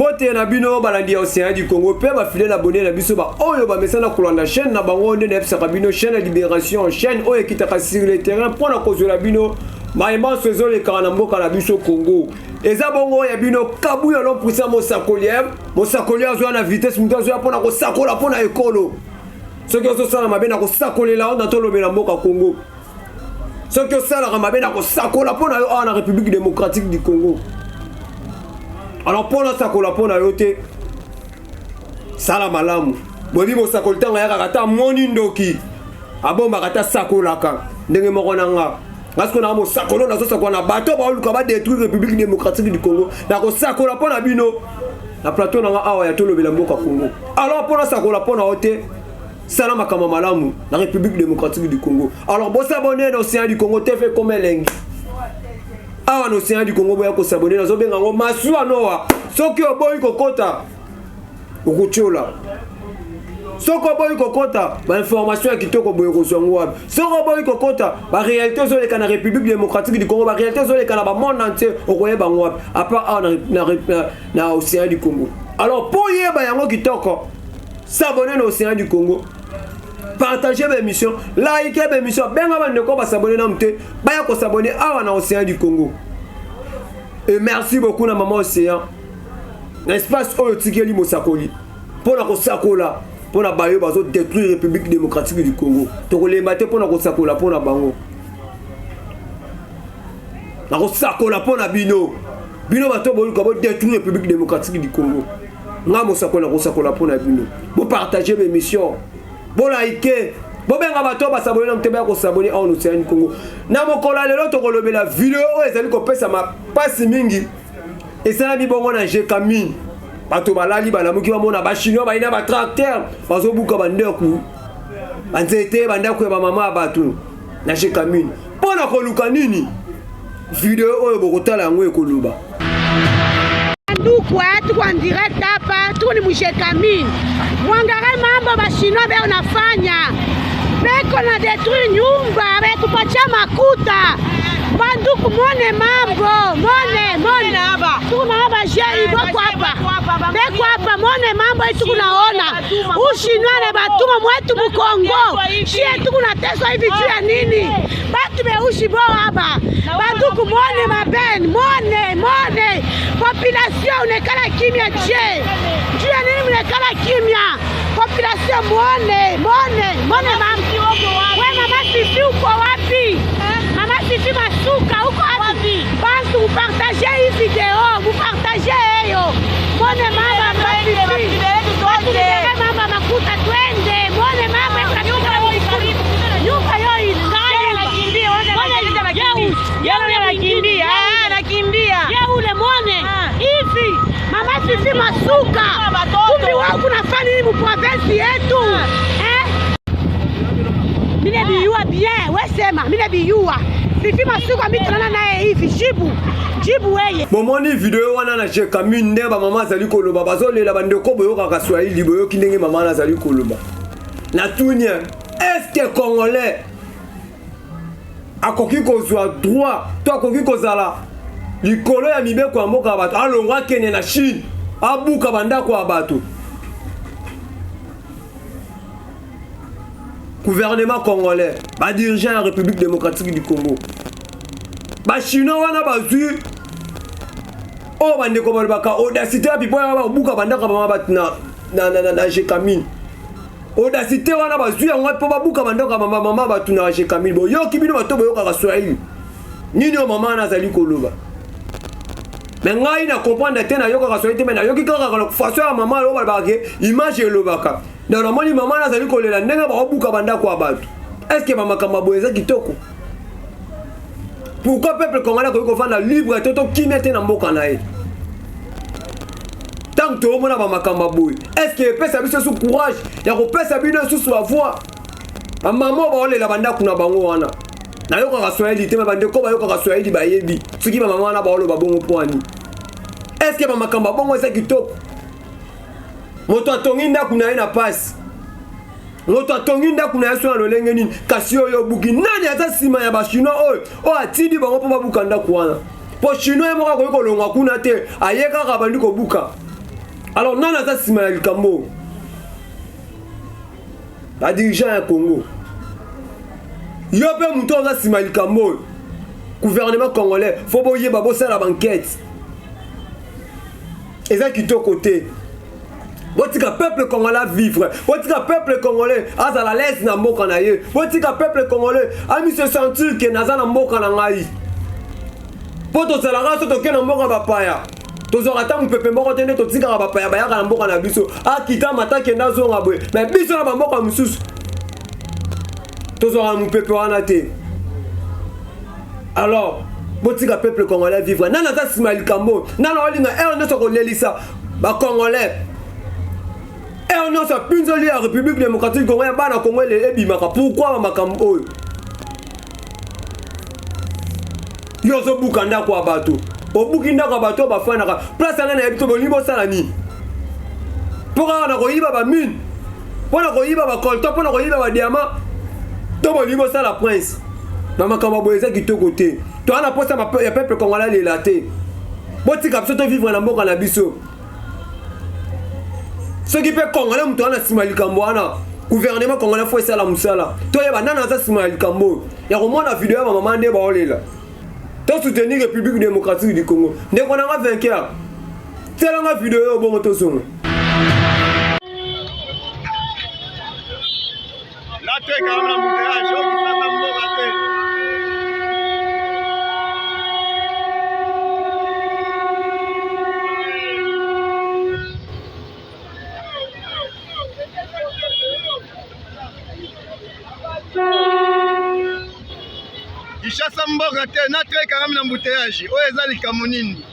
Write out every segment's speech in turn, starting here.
Mbote na bino balandi ya Océan du Congo pe ba fidèle abonné na biso ba oyo ba mesana kolanda chaîne na bango nde na bisaka bino chaîne ya Libération chaîne oyo kitaka sur le terrain pour na kozola bino maïma sezo le kana mboka na biso Congo eza bongo ya bino kabu ya l'homme puissant mosakolier zo na vitesse muto zo pona ko sakola pona ekolo soki ozo sala mabe na ko sakolela on tolo bela mboka Congo soki osala mabe na ko sakola pona yo na République démocratique du Congo. Alors pour la sakola pour na yote sala malamu bobi mo sakolta nga yakata moni ndoki abomba kata sakola ka ndenge moko nanga parce que na mo sakolo na so sakona bato ba luka ba détruire République démocratique du Congo na ko sakola pour na bino na plateau nanga awa ya tolo bela mboka Congo. Alors pour la sakola pour na yote sala makama malamu na République démocratique du Congo. Alors bo s'abonner dans Océan du Congo te fait comme lengi awa no Océan du Congo boya ko s'abonner na zo benga ngo masua noa soki oboyi kokota ukuchola soko oboyi kokota ba information kitoko boye ko zongwa soko oboyi kokota ba réalité zo le kana République démocratique du Congo ba réalité zo le kana ba monde entier okoyeba ngwa à part na Océan du Congo. Alors pour yeba yango kitoko s'abonner na Océan du Congo, partager mes émissions, liker mes émissions, benga bandeko ba s'abonner na mute, ba ya ko s'abonner awa na Océan du Congo. Et merci beaucoup na maman Océan. L'espace oyo tikeli mosakoli. Pour na ko sakola, pour na bayo bazo détruire République démocratique du Congo. To ko lembate pour na ko sakola pour na bango. Na ko sakola pour na bino. Bino bato boyu ko détruire République démocratique du Congo. Nga mosakola ko sakola pour na bino. Bo partager mes émissions. Bo liker. Bo benga bato ba s'abonner na mtebe ko s'abonner en Océan du Congo. Na mokola lelo to ko lobela vidéo ezali ko pesa ma passe mingi. Et ça bi bongo na Jekamine. Bato balali balamuki bamona ba chinois ba ina ba tracteur bazo buka bandeku. Banzete bandeku ba mama bato na Jekamine. Pona ko luka nini? Vidéo oyo bokotala yango ekoluba. Ndukwa tuko en direct hapa, tuko ni Jekamine. Mwangare mambo ba chinois be unafanya. Beko na détruire nyumba, betupatia makuta. Banduku mone mambo, mone hapa. Tuna hapa jeri boko hapa. Beko hapa mone mambo yetu kunaona. Ushinwa na batuma mwetu mu Kongo. Shie tuku na teswa hivi juu ya nini? Batu be ushibo hapa. Banduku mone maben, mone. Population unekala kimya je. Juu ya nini unekala kimya? Population mone mambo. We mama Fifi uko wapi? Mama Fifi Masuka uko wapi? Basi upartage hii video, upartage hiyo. Mone mama Fifi. Mama makuta twende. Mone mama nyumba yo ilikali. Anakimbia. Ya ule mone. Hivi mama Fifi Masuka. Kumbi wao kunafanya nini mu province yetu? Mine biyua bien, we sema, mine biyua. Fifi Masuka mitrana nae hivi, jibu weye. Momoni video wana na Jekamine nde ba mama zali koloba, bazolela bandeko boyoka ka Swahili boyoki ndenge mama na zali koloba. Na tunya, est-ce que Congolais akoki kozwa droit, to akoki kozala likolo ya mibeko ya mboka bato, alongwa kene na Chine, abuka bandako ya bato. Gouvernement congolais, ba dirigeant la République démocratique du Congo. Ba chinois wana bazui o bande ko balbaka audacité bipo ya buka bandaka ba bat na Jekamine. Audacité wana bazui yango po babuka bandaka mama batu na Jekamine. Bo yo kibino bato boyoka ka Swahili. Nini o mama na zali koloba. Mais ngai na comprendre te na yoka ka Swahili te na yoki kaka ka façon ya mama lo balbaka image elobaka. Dans le monde, maman a zali kolela ndenga ba buka banda kwa batu. Est-ce que mama kama boeza kitoko? Pourquoi peuple congolais ko fanda libre toto kimete na mboka na ye? Tant que mona ba makamba boy. Est-ce que pesa biso sous courage ya ko pesa bino sous soi voix? Maman ba olela banda kuna bango wana. Na yoka ka Swahili te bande ko ba yoka ka Swahili ba yebi. Soki ba maman na ba olo ba bongo poani. Est-ce que mama kamba bongo eza kitoko? Moto atonginda kuna ina pass. Moto atonginda kuna yaso na lolenge nini kasi oyo buki nani ata sima ya ba chinois oyo o atidi bango po babukanda kuana. Po chinois mo ka ko longa kuna te ayeka ka bandi ko buka. Alors nana za sima ya likambo la dirigeant ya Congo yo pe muto za sima ya likambo gouvernement congolais faut boye babo ça la banquette et ça qui to côté botika peuple congolais vivre botika peuple congolais aza la laisse na mboka na ye botika peuple congolais ami se sentir que naza na mboka na ngai poto salanga so to ke na mboka bapaya tozora ta mupepe moko tende totika bapaya bayaka na mboka na biso akita mata ke na zonga bwe mais biso na mboka mususu tozora mupepe wana te. Alors botika peuple congolais vivre nana za sima likambo nana olinga eno so ko lelisa ba congolais eno so pinzoli ya République démocratique Congo ya bana Congo le ebimaka pourquoi makambo oyo yo so bukanda kwa bato obuki ndako bato bafanaka place na ebito bolimo sala ni pora na koyiba ba mine pona koyiba ba coltan pona koyiba ba diamant to bolimo sala prince na makambo boyeza kitoko te to ana posa ya peuple congolais le laté botika biso to vivre na mboka na biso ce qui peut congolais muto ana sima likambo wana gouvernement congolais faut sala musala to yeba nana za sima likambo ya komona video ya mama nde ba olela to soutenir République démocratique du Congo ne konanga vainqueur telanga video yo bongo to songo la te kamera mutea jo kisasa mboga te Kishasa mboga te na treka kama na mbuteyage oyo eza likambo nini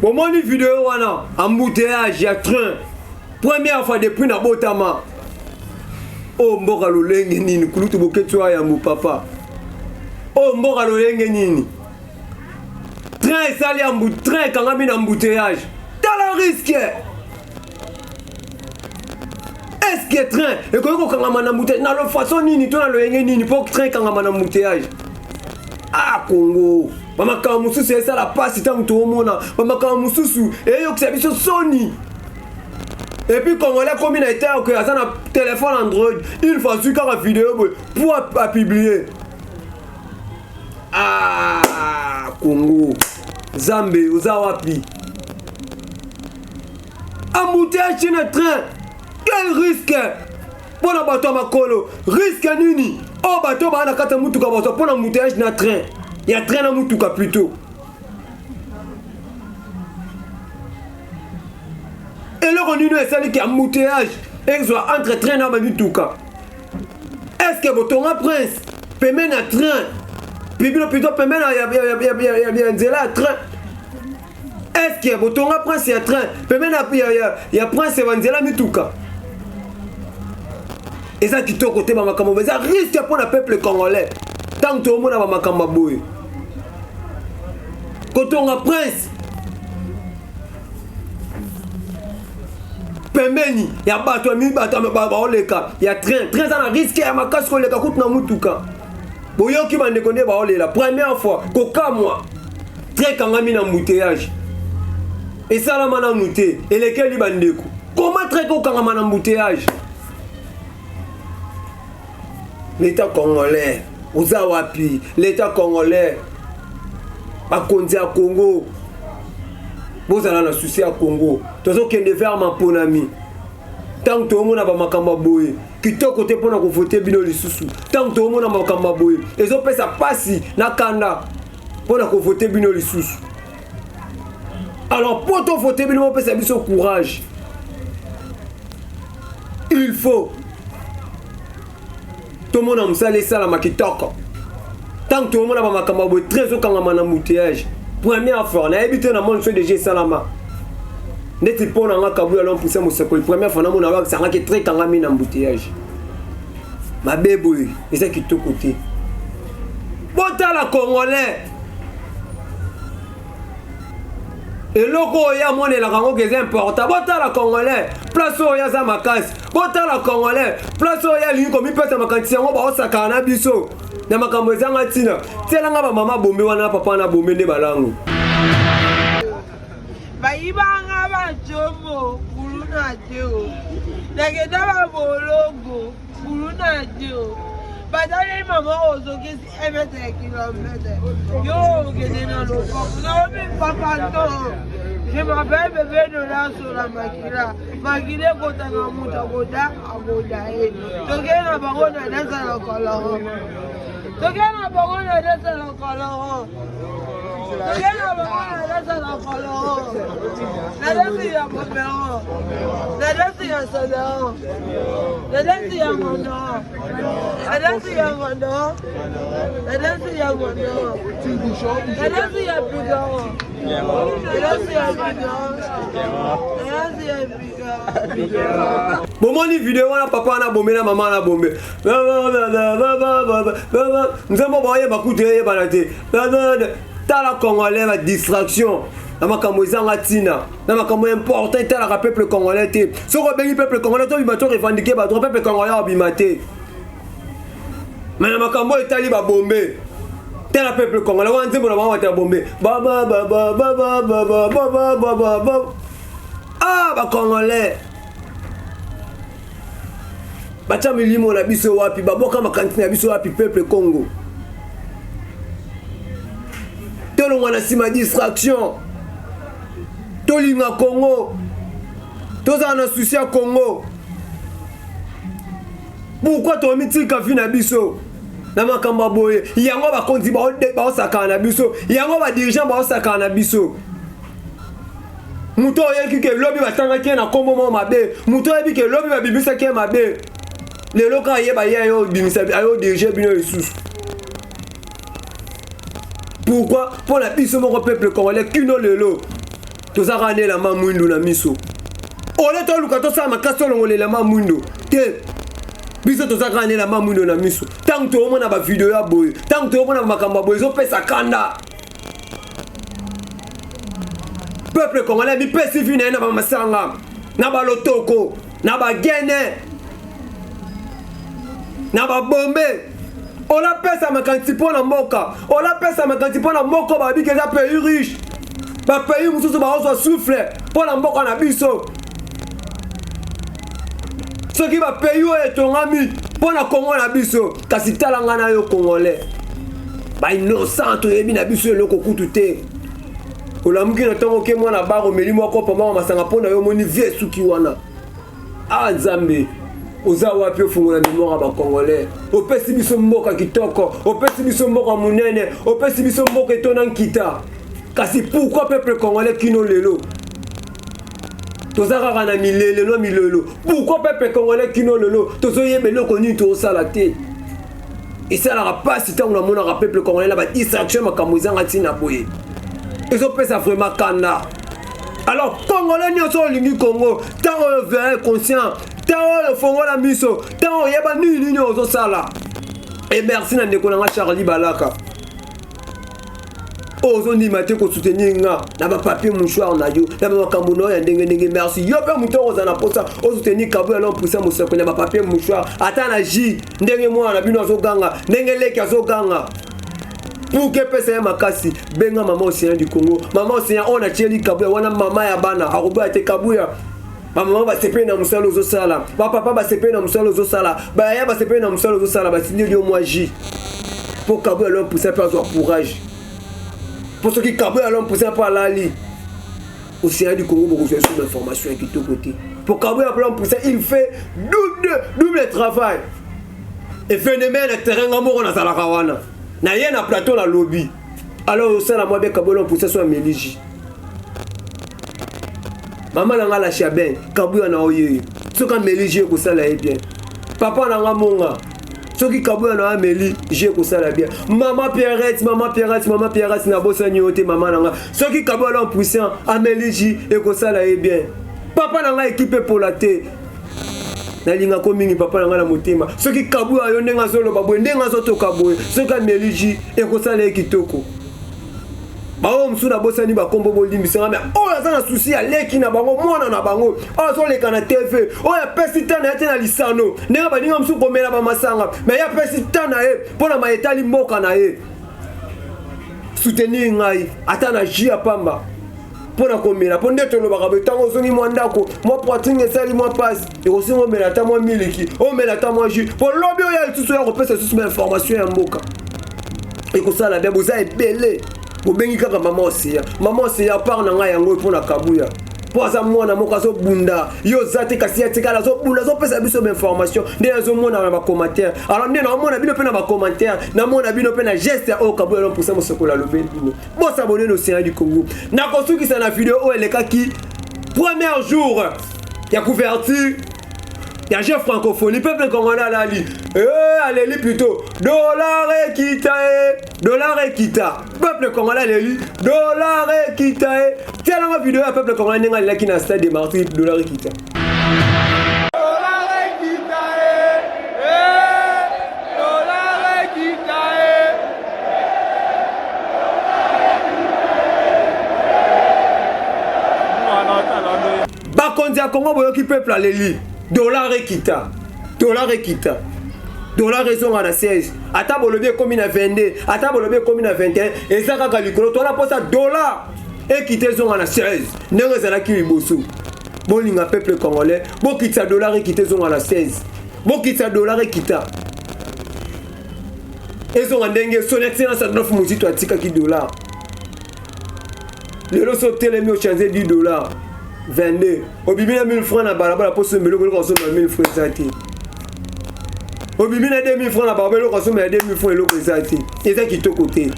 bomoni vidéo wana embouteillage ya train première fois depuis na botama o mboka lolenge nini kulutu boketwa ya papa o mboka lolenge nini train sali ya train kangami na embouteillage tala risque est-ce que train ekoki kokangama na embouteillage na lo façon nini to na lolenge nini po train kangama na embouteillage ah Congo bamaka mususu esa la passe tant to mona bamaka mususu eyokisa biso soni et puis congolais comme il a été que ça na téléphone Android il faut sur la vidéo pour à publier ah Congo Zambé ozawapi embouteillage sur le train quel risque pour la bateau makolo risque nini oh bateau ba na kata mutuka bateau pour embouteillage na train il y a train na mutuka plutôt et le revenu est celui qui a embouteillage et soit entre train na mutuka est-ce que botonga prince paiement na train plutôt paiement na ya nzela train est-ce que botonga prince ya train paiement na ya prince ya nzela mutuka et ça qui to côté ba makambo ça risque pour le peuple congolais tant que tout le monde a makambo boy kotonga prince pembeni ya bato mi bato ba oleka ya train ça na risque ya makasi ko leka kutu na mutuka boyoki bande konde ba olela première fois kokamwa train kangami na embouteillage et ça la mana muté et lesquels bandeko comment train ko kangama na embouteillage l'état congolais ozawapi l'état congolais bakonzi ya Congo bozala na souci ya Congo tozokende vers maponami tant que tomona ba makamba boye kitoko te pona ko voter bino lisusu tant que tomona makamba boye ezopesa pasi na kanda pour voter bino les sous. Alors pour ton voter bino peut servir son courage. Il faut tout le monde a musala ça la makitoko. Tant que tout le monde a makamabo très au kangama na embouteillage. Première fois na habité na monde soit déjà salama. N'était pas dans la kabou alors pour ça mon secours. Première fois na mon avoir ça qui très kangami na embouteillage. Ma bébé, et ça qui tout côté. Bota la Congolais. Et loko ya mone la rango que c'est important. Bota la Congolais. Place au ya za makas. Bota la Congolais. Place au ya lui comme il peut sa makanti ngo ba osakana biso. Na makambo zanga tina. Tela nga ba mama bombe wana papa na bombe ne balango. Ba ibanga ba jomo kuluna jo. Nageda ba bologo kuluna jo. Badale maman ozoki 1 mètre kilomètre. Yo gede na loko. No mi papa to. Je m'appelle bébé de la sur la makila. Makile kota na muta kota aboda e. Toke na bango na desa na koloro. Toke na bango na desa na koloro. Toke na bango na desa na koloro. Na desi ya bomero. Na desi ya sodo. Na desi ya mondo. Na desi ya mondo. Na desi ya mondo. Na desi ya pigo. Bon, mon vidéo, on a papa, on a bombé, la maman, on a bombé. Nous avons envoyé ma coup de balade. T'as la Congolais, la distraction. Dans ma camoisine latina, dans ma camoisine important, t'as la peuple congolais. Si on rebelle le peuple congolais, tu vas te revendiquer, le peuple congolais a bimaté. Mais dans ma camoisine, t'as li ba bombé. T'es le peuple congolais, on dit que on va bomber. Ah, bah congolais. Bah tiens, mais limo la biso wapi, bah boka ma cantine la biso wapi peuple Congo. T'es le monde a ma distraction. Tolinga Congo. Tous en souci à Congo. Pourquoi tu as mis tika fina biso? Nama kamba boye yango ba konzi ba osaka na biso yango ba dirigeant ba osaka na biso muto yeki ke lobby ba tanga ke na kombo mo mabe muto yebi ke lobby ba bibisa ke mabe le loka ye ba ye yo bimisa ayo diriger bino isusu. Pourquoi pour la biso mon peuple congolais kino lelo to za rane la mamundu na miso ole to luka to sa makaso longole la mamundu te biso tozaka ne la mamundo na miso tant que on a ba vidéo ya boy tant que on a makamba boy zo pesa kanda peuple congolais bi pesi fina na ba masanga na ba lotoko na ba gene na ba bombe on a pesa makanti pona mboka on a pesa makanti pona moko ba bi que za pays riche ba pays mususu ba ozo souffle pona mboka na biso. Ce qui va payer est ton ami pour la Congo na biso kasi talanga na yo congolais ba innocent to yebi na biso le kokutu te olamuki na tongo ke mwana baro meli moko pamba masanga pona yo moni vie suki wana ah nzambe oza wapi ofungola mémoire ba congolais opesi biso mboka kitoko opesi biso mboka munene opesi biso mboka etona nkita kasi pourquoi peuple congolais kino lelo tozaka na milelo pourquoi peuple congolais kino lelo tozoyebelo koni to salate et ça la pas si tant na mona peuple congolais la ba distraction makamuzanga tina boye ezo pesa vraiment kanda. Alors congolais nyonso lingi Congo tant on est conscient tant on fongo la miso tant on yeba nini ozo sala et merci na ndeko na Charlie Balaka ozo ni mate ko soutenir nga na ba papier mouchoir na yo na ba kambono ya ndenge merci yo pe muto oza na posa o soutenir kabu alors pour ça mosako na ba papier mouchoir ata na ji ndenge mwa na bino zo ganga ndenge leki azo ganga pour que pesa ya makasi benga mama océan du Congo mama océan on a tieli kabu wana mama ya bana aroba te kabu ya maman ba sepe na musalo zo sala ba papa ba sepe na musalo zo sala ba ya ba sepe na musalo zo sala ba signer yo moi ji pour kabu alors pour ça faire courage. Pour ceux qui cabouent à l'homme pour ça par l'ali. Océan du Congo, vous avez une information qui est de côté. Pour cabouer à l'homme pour ça, il fait double travail. Et phénomène le terrain amour on a salakawana. Na yé na plateau la lobby. alors ça la moi bien Kabouya pour ça soit Meliji maman nanga la chaben Kabouya na oye so ka Meliji ko ça la bien papa nanga monga so ki Kabouya na Meli j'ai ko ça la bien maman Pierrette na bossa nyote maman nanga so ki Kabouya na puissant a Meliji et ko ça la bien papa nanga équipe pour la té nalinga ko mingi papa nanga na motema soki Kabouya yo ndenga zolo babwe ndenga zoto Kabouya soki Meliji ekosala kitoko bawo msuna bosani bakombo bolimbisanga mais oyo aza na souci ya leki na bango mwana na bango oyo azoleka na TV oyo apesi tana ya te na lisano ndenge baninga mosusu komela bamasanga mais ya apesi tana ye mpo na mayetali mboka na ye soutenir ngai ata na ji ya pamba pour la commune, pour ne te le barabe, tant qu'on s'y mandako, moi poitrine et sali, moi passe, et aussi on met la ta moi miliki, on met la ta moi jus, pour l'objet, il y a tout ça, on peut se soumettre information en boca. Et que ça, la bien, vous avez belé, vous béni kaka maman aussi, part dans la yango pour la Kabouya. Pour ça, moi, na moka zo bunda, yo zate kasi ya tika la zo bunda, zo pesa biso information, ne zo mona na ba commentaire. Alors ne na mona bino pe na ba commentaire, na mona bino pe na geste au Kabouya pour ça mo sokola lobe bino. Bon s'abonner au Océan du Congo. Na kosu ki sa na vidéo o eleka ki premier jour ya couverture ya jeu francophonie peuple congolais la li. Allez plutôt dollar Kita. Peuple congolais li dollar Kita. Tiens la vidéo à peuple congolais n'enga la qui na stade de Martyrs dollar Kita. Bakonzi a Congo boyo ki peuple a li dollar Kita. Dollar raison à la 16. Ata bolobie comme na 22, ata bolobie comme na 21 et ça ka likolo to la posa dollar et quitter zone à la 16. Ndenge za la ki liboso. Bolinga peuple congolais, bo kitsa dollar et quitter zone à la 16. Bo kitsa dollar et quitta. Ils ont ndenge son excellence à 9 muzito atika ki dollar. Le loso telemi au changer $10. 22. Obibina 1000 francs na balabala pour se melo ko consommer 1000 francs zati. Obibina 2000 francs na balabala ko consommer 2000 francs eloko zati. Eza kitoko te.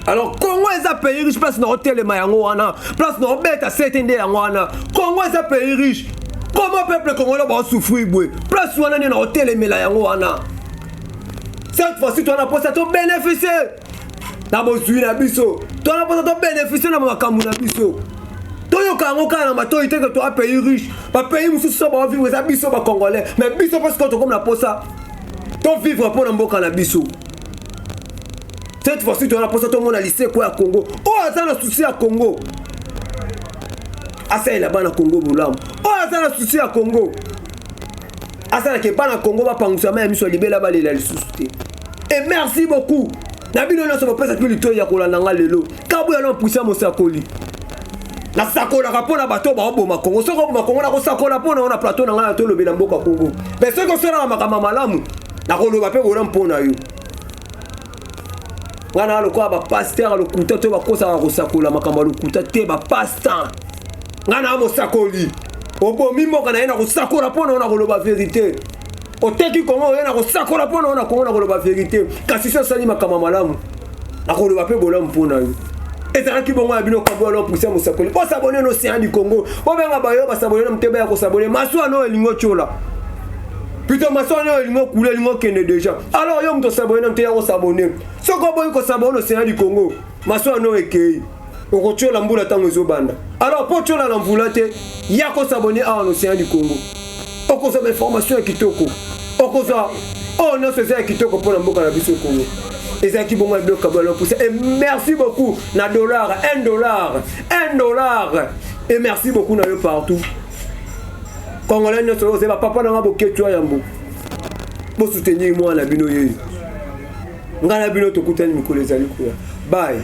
Alors Congo est un pays riche place na hôtel mayango wana, place na beta setende yango wana. Congo est un pays riche. Comment peuple congolais va souffrir boy? Place wana na hôtel mela yango wana. Cette fois-ci tu as pas ça to bénéficier. Na bozui na biso. Tu as pas ça to bénéficier na makambu na biso. Toyo kango kana mato ite que toi pays riche, pas pays musu so ba vivre za biso ba congolais, mais biso parce que to comme la posa. To vivre pour na mboka na biso. Cette fois-ci tu as posa to mon lycée quoi à Congo. Oh ça na souci à Congo. Asa ila bana Congo bolam. Oh ça na souci à Congo. Asa na ke bana Congo ba pangusa ma miso libela ba lela lisuste. Et merci beaucoup. Na bino na so ba pesa plus lito ya kolanda nga lelo. Kabouya na poussa mo sakoli. Na sakola rapona bato ba oboma Congo soko oboma Congo na ko sakola pona on a plateau na ngala to lobela mboka Congo mais soko sera makama malamu na ko loba pe bona mpona yo wana lokwa ba pasteur lokuta to ba kosa ko sakola makamba lokuta te ba pasteur ngana mo sakoli obomi mboka na yena ko sakola pona on a ko loba vérité oteki Congo yena ko sakola pona on a ko loba vérité kasi so sali makama malamu na ko loba pe bona mpona yo. Et ça qui bon abino Kabouya pour ça musakoli. Pour s'abonner au Océan du Congo. Pour venir bayo ba s'abonner na mteba ko s'abonner. Maswa no elingo chola. Putain maswa no elingo kule elingo kene déjà. Alors yo mto s'abonner na mteba ko s'abonner. Soko boy ko s'abonner au Océan du Congo. Maswa no ekei. Oko chola mbula tango zo banda. Alors pour chola na mbula te, ya ko s'abonner à l'Océan du Congo. Oko sa information kitoko. Oko sa oh non c'est kitoko pour la mboka na biso Congo. Et ça qui bon moi bloc Kabouya pour ça. Et merci beaucoup na dollar, $1. Et merci beaucoup na yo partout. Congolais ne solo c'est papa na boke tu yambo. Bo soutenir moi na bino ye. Ngana bino to kutani mikolo ezali kuya. Bye.